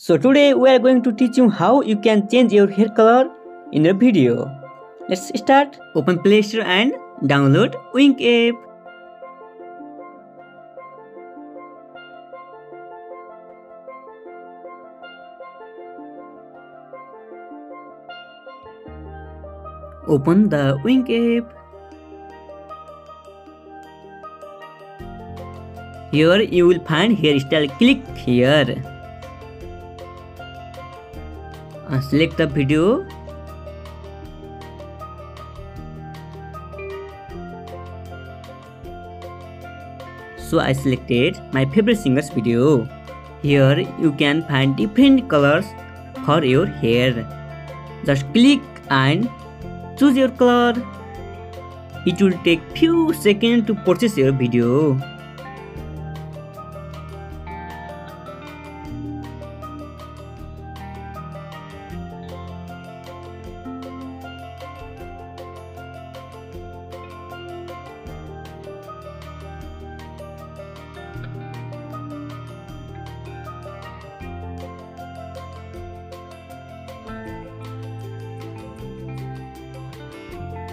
So today we are going to teach you how you can change your hair color in a video. Let's start. Open Play Store and download Wynk app. Open the Wynk app. Here you will find hairstyle. Click here. Select the video. So I selected my favorite singer's video. Here you can find different colors for your hair. Just click and choose your color. It will take few seconds to process your video.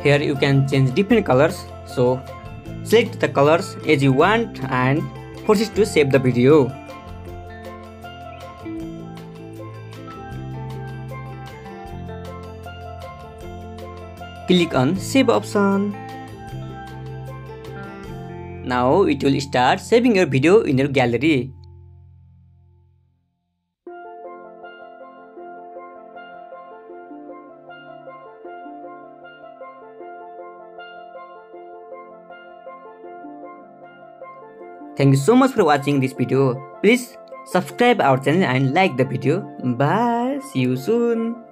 Here you can change different colors, so select the colors as you want and proceed to save the video. Click on save option. Now it will start saving your video in your gallery. Thank you so much for watching this video. Please subscribe our channel and like the video. Bye. See you soon.